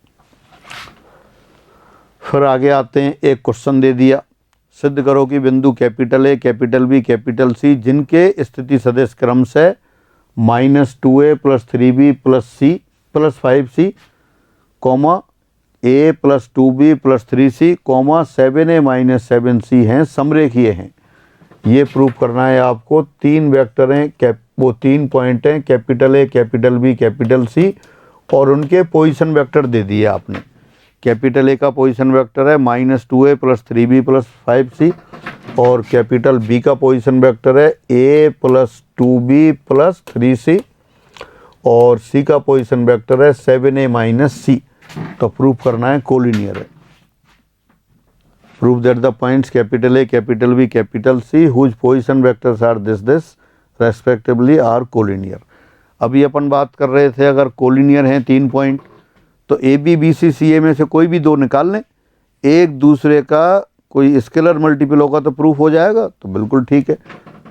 फिर आगे आते हैं, एक क्वेश्चन दे दिया, सिद्ध करो कि बिंदु capital A, capital B, capital C जिनके स्थिति सदिश क्रम से -2a + 3b + c + 5c, A + 2b + 3c, 7a - 7c हैं, समरेखीय हैं। ये प्रूफ करना है आपको। 3 वेक्टर हैं, वो 3 पॉइंट हैं, capital A, capital B, capital C, और उनके पोजीशन वेक्टर दे दिए आपने। कैपिटल A का पोजीशन वेक्टर है -2a + 3b + 5c, और कैपिटल B का पोजीशन वेक्टर है a + 2b + 3c, और C का पोजीशन वेक्टर है 7a - c। तो प्रूफ करना है कोलिनियर है। Proof that the points capital A, capital B, capital C whose position vectors are this respectively are collinear. अभी अपन बात कर रहे थे अगर कोलिनियर हैं 3 पॉइंट तो AB, BC, CA में से कोई भी 2 निकाल लें, एक दूसरे का कोई स्केलर मल्टीपल होगा तो प्रूफ हो जाएगा। तो बिल्कुल ठीक है।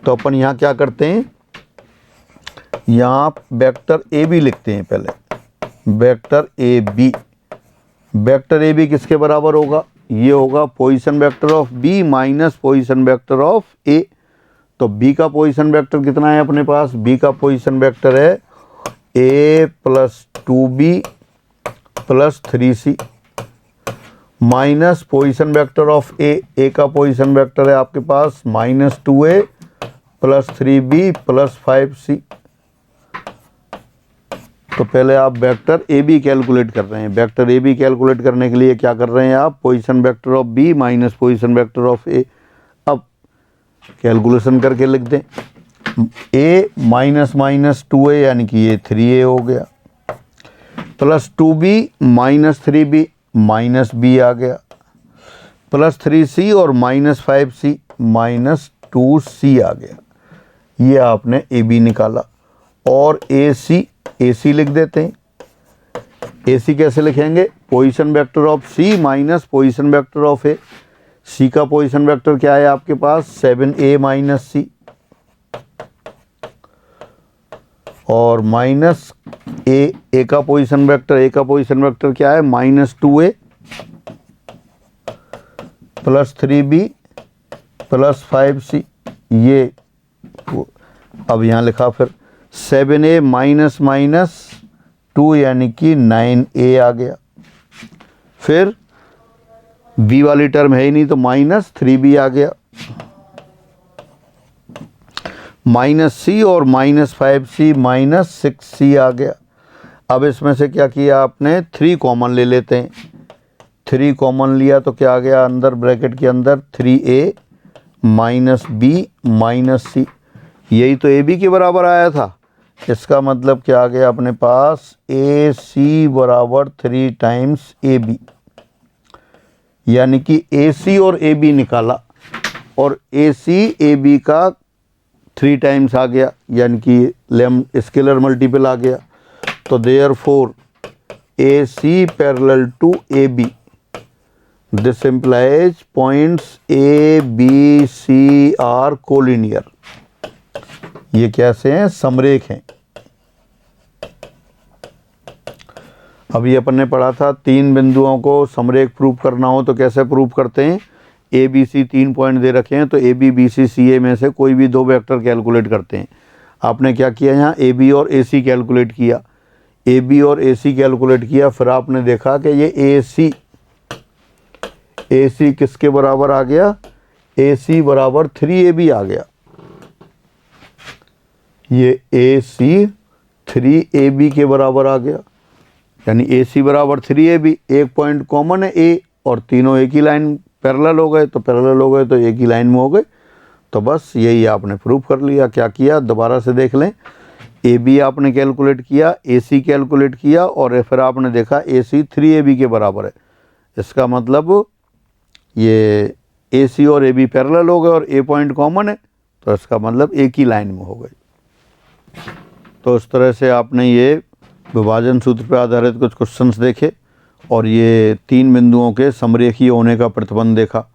तो अपन यहाँ क्या करते हैं, यहाँ वेक्टर AB लिखते हैं पहले। वेक्टर AB, वेक्टर AB किसके बराबर होगा, ये होगा position vector of B minus position vector of A। तो B का पोजीशन वेक्टर कितना है अपने पास, B का पोजीशन वेक्टर है A + 2B + 3C minus position vector of A का पोजीशन वेक्टर है आपके पास -2A + 3B + 5C। तो पहले आप वेक्टर AB कैलकुलेट कर रहे हैं। वेक्टर AB कैलकुलेट करने के लिए क्या कर रहे हैं आप, position vector of B minus position vector of A। अब कैलकुलेशन करके लिख दें, A - 2A यानी कि ये 3A हो गया, प्लस 2B - 3B -B आ गया, प्लस 3C और -5C -2C आ गया। ये आपने AB निकाला। और AC लिख देते हैं। AC कैसे लिखेंगे, position vector of C minus position vector of A। C का पोजीशन वेक्टर क्या है आपके पास 7A - C, और माइनस A का पोजीशन वेक्टर क्या है -2A + 3B प्लस 5c, ये अब यहाँ लिखा फिर 7a माइनस माइनस 2 यानी कि 9a आ गया। फिर b वाली टर्म है ही नहीं तो माइनस 3b आ गया, माइनस c और माइनस 5c माइनस 6c आ गया। अब इसमें से क्या किया आपने, 3 कॉमन ले लेते हैं। 3 कॉमन लिया तो क्या आ गया अंदर ब्रैकेट के अंदर, 3a minus b minus c, यही तो ए बी के बराबर आया था। इसका मतलब क्या आ गया अपने पास, ए सी बराबर 3 टाइम्स ए बी, यानी कि ए सी और ए बी निकाला और ए सी ए बी का 3 टाइम्स आ गया, यानी कि स्केलर मल्टीपल आ गया। तो therefore A C parallel to A B, this implies points A B C are collinear. ये कैसे हैं, समरेख हैं। अभी अपन ने पढ़ा था 3 बिंदुओं को समरेख प्रूफ करना हो तो कैसे प्रूफ करते हैं। ए बी सी 3 पॉइंट दे रखे हैं तो ए बी बी सी सी ए में से कोई भी 2 वेक्टर कैलकुलेट करते हैं। आपने क्या किया, यहाँ ए बी और ए सी कैलकुलेट किया, ए बी और ए सी कैलकुलेट किया, फिर आपने देखा कि ये ए सी किसके बराबर आ गया, ए सी बराबर 3ab आ गया। ये ए सी 3ab के बराबर आ गया, यानी ए सी बराबर 3ab। एक पॉइंट कॉमन है ए, और तीनों एक ही लाइन पैरेलल हो गए, तो पैरेलल हो गए तो एक ही लाइन में हो गए। तो बस यही आपने प्रूफ कर लिया। क्या किया, दोबारा से देख लें। ए बी आपने कैलकुलेट किया, ए सी कैलकुलेट किया, और फिर आपने देखा ए सी 3ab के बराबर है। इसका मतलब ये ए सी और ए बी पैरेलल हो गए और ए पॉइंट कॉमन है, तो इसका मतलब एक ही लाइन में हो गई। तो इस तरह से आपने ये विभाजन सूत्र पर आधारित कुछ क्वेश्चंस देखे और ये 3 बिंदुओं के समरेखीय होने का प्रतिबंध देखा,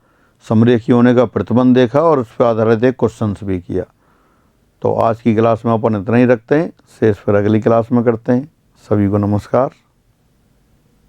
समरेखीय होने का प्रतिबंध देखा और उस पर आधारित एक क्वेश्चंस भी किया। तो आज की क्लास में अपन इतना ही रखते हैं, शेष फिर अगली क्लास में करते हैं। सभी को नमस्कार।